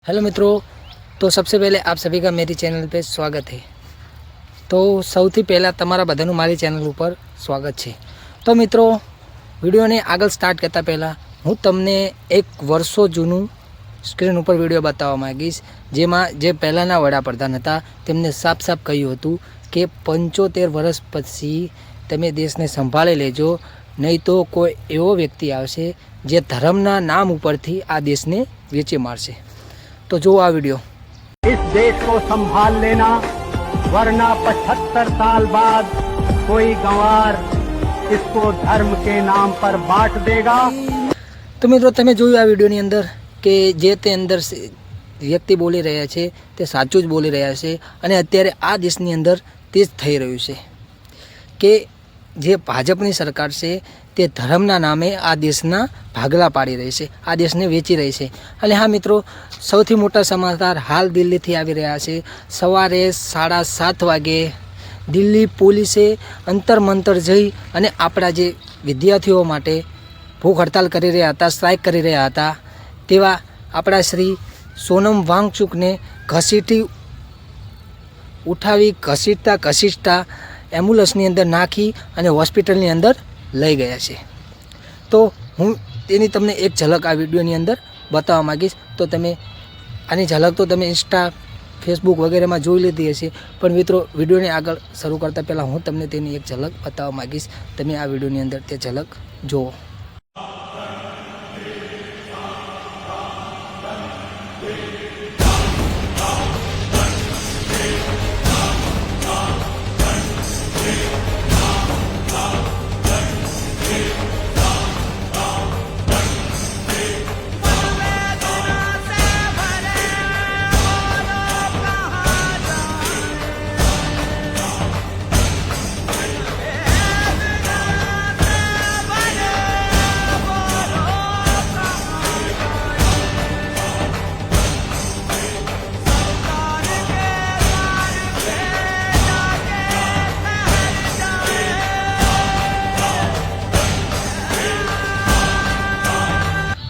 Hello मित्रों, तो सबसे पहले आप सभी का मेरी चैनल पे स्वागत है। तो સૌથી પહેલાં તમારા બધાનું મારી ચેનલ ઉપર સ્વાગત છે। તો મિત્રો, વિડીયોને આગળ સ્ટાર્ટ કરતાં પહેલાં હું તમને એક વર્ષો જૂનું સ્ક્રીન ઉપર વિડીયો બતાવવા માગીશ, જેમાં જે પહેલાંના વડાપ્રધાન હતા તેમને સાફ સાફ કહ્યું હતું કે 75 વર્ષ પછી તમે દેશને સંભાળી લેજો, નહીં તો કોઈ એવો વ્યક્તિ આવશે જે ધર્મના નામ ઉપરથી આ દેશને વેચી મારશે। तो जो आ वीडियो, इस देश को संभाल लेना, वरना 75 साल बाद कोई गंवार इसको धर्म के नाम पर बांट देगा। तो मित्रों, તમે જોયું આ વિડીયોની અંદર કે જે તે અંદર વ્યક્તિ બોલી રહ્યા છે તે સાચું જ બોલી રહ્યા છે, અને અત્યારે આ દેશની અંદર તે જ થઈ રહ્યું છે કે જે ભાજપની સરકાર છે તે ધર્મના નામે આ દેશના ભાગલા પાડી રહી છે, આ દેશને વેચી રહી છે। અને હા મિત્રો, સૌથી મોટા સમાચાર હાલ દિલ્હીથી આવી રહ્યા છે। સવારે 7:30 વાગે દિલ્હી પોલીસે અંતર મંતર જઈ અને આપણા જે વિદ્યાર્થીઓ માટે ભૂખ હડતાલ કરી રહ્યા હતા, સ્ટ્રાઇક કરી રહ્યા હતા, તેવા આપણા શ્રી સોનમ વાંગચુકને ઘસીટતા એમ્બ્યુલન્સની અંદર નાખી અને હોસ્પિટલની અંદર લઈ ગયા છે। તો હું તેની તમને એક ઝલક આ વિડીયોની અંદર બતાવવા માગીશ। તો તમે આની ઝલક તો તમે ઇન્સ્ટા, ફેસબુક વગેરેમાં જોઈ લીધી હશે, પણ મિત્રો વિડીયોને આગળ શરૂ કરતાં પહેલાં હું તમને તેની એક ઝલક બતાવવા માગીશ। તમે આ વિડીયોની અંદર તે ઝલક જુઓ।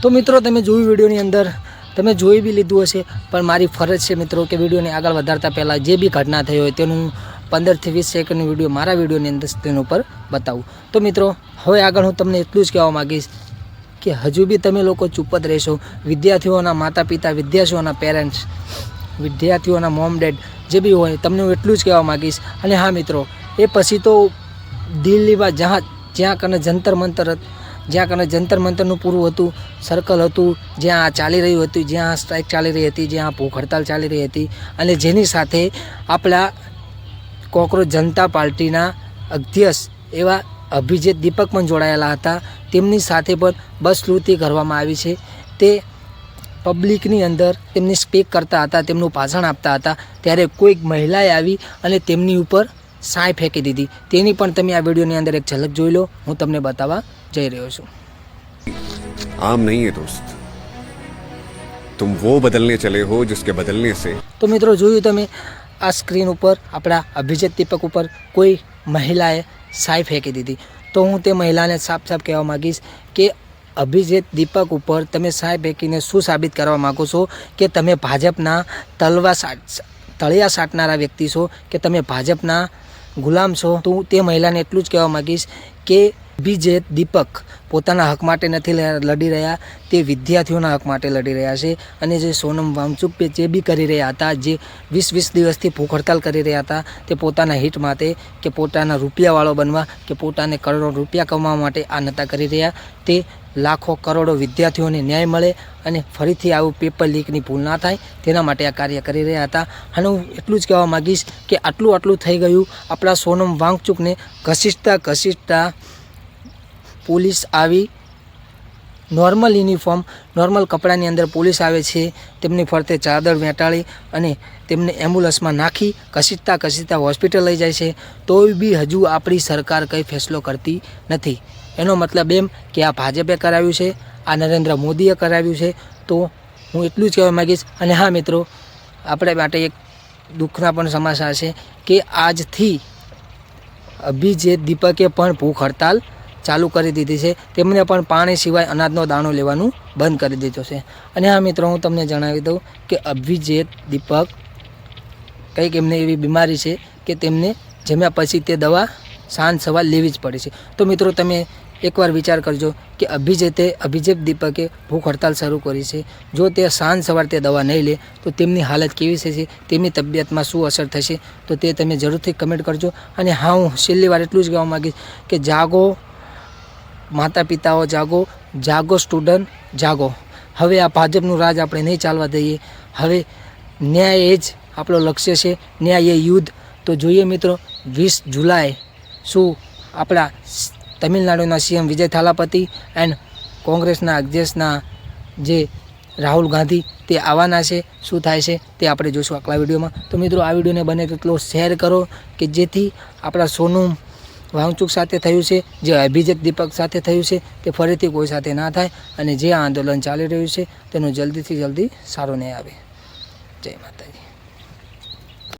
તો મિત્રો, તમે જોયું વિડીયોની અંદર, તમે જોઈ બી લીધું હશે, પણ મારી ફરજ છે મિત્રો કે વિડીયોને આગળ વધારતા પહેલાં જે બી ઘટના થઈ હોય તેનું 15 થી 20 સેકન્ડનો વિડીયો મારા વિડીયોની અંદર સ્ક્રીન ઉપર બતાવું। તો મિત્રો, હવે આગળ હું તમને એટલું જ કહેવા માગીશ કે હજુ બી તમે લોકો ચૂપ જ રહેશો। વિદ્યાર્થીઓના માતા પિતા, વિદ્યાર્થીઓના પેરેન્ટ્સ, વિદ્યાર્થીઓના મોમ ડેડ જે બી હોય, તમને હું એટલું જ કહેવા માગીશ। અને હા મિત્રો, એ પછી તો દિલ્હીમાં જ્યાં કને જ્યાં કને જંતર મંતરનું પૂરું હતું, સર્કલ હતું, જ્યાં આ ચાલી રહ્યું હતું, જ્યાં સ્ટ્રાઇક ચાલી રહી હતી, જ્યાં ભૂખ હડતાલ ચાલી રહી હતી, અને જેની સાથે આપણા કોકરોચ જનતા પાર્ટીના અધ્યક્ષ એવા અભિજીત દીપક પણ જોડાયેલા હતા। તેમની સાથે પણ બસ લૂંટી કરવામાં આવી છે। તે પબ્લિકની અંદર તેમની સ્પીક કરતા હતા, તેમનું ભાષણ આપતા હતા, ત્યારે કોઈક મહિલાએ આવી અને તેમની ઉપર સાય ફેંકી દીધી। તેની પણ તમે આ વિડીયોની અંદર એક ઝલક જોઈ લો, હું તમને બતાવવા જઈ રહ્યો છું। आम नहीं है दोस्त, तुम वो बदलने चले हो जिसके बदलने से। तो મિત્રો, જોયું તમે આ સ્ક્રીન ઉપર આપણા અભિજીત દીપક ઉપર કોઈ મહિલાએ સાય ફેંકી દીધી। તો હું તે મહિલાને સાફ સાફ કહેવા માગીશ કે અભિજીત દીપક ઉપર તમે સાય ફેંકીને શું સાબિત કરવા માગો છો કે તમે ભાજપના તળિયા સાટનારા વ્યક્તિ છો, કે તમે ભાજપના ગુલામ છો। તો તે મહિલાને એટલું જ કહેવા માગીશ કે અભિજીત દીપક પોતાના હક માટે નથી લડી રહ્યા, તે વિદ્યાર્થીઓના હક માટે લડી રહ્યા છે। અને જે સોનમ વાંગચુક જે બી કરી રહ્યા હતા, જે 20 દિવસથી ભૂખ હડતાલ કરી રહ્યા હતા, તે પોતાના હિત માટે, કે પોતાના રૂપિયાવાળો બનવા, કે પોતાને કરોડો રૂપિયા કમાવા માટે આ નતા કરી રહ્યા। તે લાખો કરોડો વિદ્યાર્થીઓને ન્યાય મળે અને ફરીથી આવું પેપર લીકની ભૂલ ના થાય, તેના માટે આ કાર્ય કરી રહ્યા હતા। અને હું એટલું જ કહેવા માગીશ કે આટલું થઈ ગયું, આપણા સોનમ વાંગચુકને ઘસીટતા પોલીસ આવી, નોર્મલ યુનિફોર્મ, નોર્મલ કપડાની અંદર પોલીસ આવે છે, તેમની ફરતે ચાદર વેટાળી અને તેમને એમ્બ્યુલન્સમાં નાખી ઘસીટતા હોસ્પિટલ લઈ જાય છે। તોય બી હજુ આપણી સરકાર કંઈ ફેસલો કરતી નથી। એનો મતલબ એમ કે આ ભાજપે કરાવ્યું છે, આ નરેન્દ્ર મોદીએ કરાવ્યું છે। તો હું એટલું જ કહેવા માગીશ। અને હા મિત્રો, આપણે માટે એક દુઃખના પણ સમાચાર છે કે આજથી અભિજીત દીપકે પણ ભૂખ હડતાલ ચાલુ કરી દીધી છે. તેમને પણ પાણી સિવાય અનાજનો દાણો લેવાનું બંધ કરી દીધો છે. અને હા મિત્રો, હું તમને જણાવી દઉં કે અભિજીત દીપક કંઈક એમને એવી બીમારી છે કે તેમને જમ્યા પછી તે દવા સાંજ સવાર લેવી જ પડે છે. તો મિત્રો તમે એકવાર વિચાર કરજો કે અભિજીત દીપકે ભૂખ હડતાલ શરૂ કરી છે. જો તે સાંજ સવાર તે દવા નહીં લે તો તેમની હાલત કેવી થશે, તેમની તબિયતમાં શું અસર થશે, તો તે તમે જરૂરથી કમેન્ટ કરજો. અને હા, હું છેલ્લી વાર એટલું જ કહેવા માગીશ કે જાગો માતા પિતાઓ, જાગો, જાગો સ્ટુડન્ટ, જાગો. હવે આ ભાજપનું રાજ આપણે નહીં ચાલવા દઈએ. હવે ન્યાય એ જ આપણો લક્ષ્ય છે, ન્યાય એ યુદ્ધ. તો જોઈએ મિત્રો 20 જુલાઈ શું આપણા તમિલનાડુના સીએમ વિજય થાલાપતિ એન્ડ કોંગ્રેસના અધ્યક્ષના જે રાહુલ ગાંધી તે આવવાના છે, શું થાય છે તે આપણે જોઈશું આગલા વિડીયોમાં. તો મિત્રો આ વિડીયોને બને તેટલો શેર કરો કે જેથી આપણા સોનમ વાંગચુક સાથે થયું છે, જે અભિજીત દીપક સાથે થયું છે, તે ફરીથી કોઈ સાથે ના થાય અને જે આંદોલન ચાલી રહ્યું છે તેનું જલ્દીથી જલ્દી સારો નહીં આવે. જય માતાજી.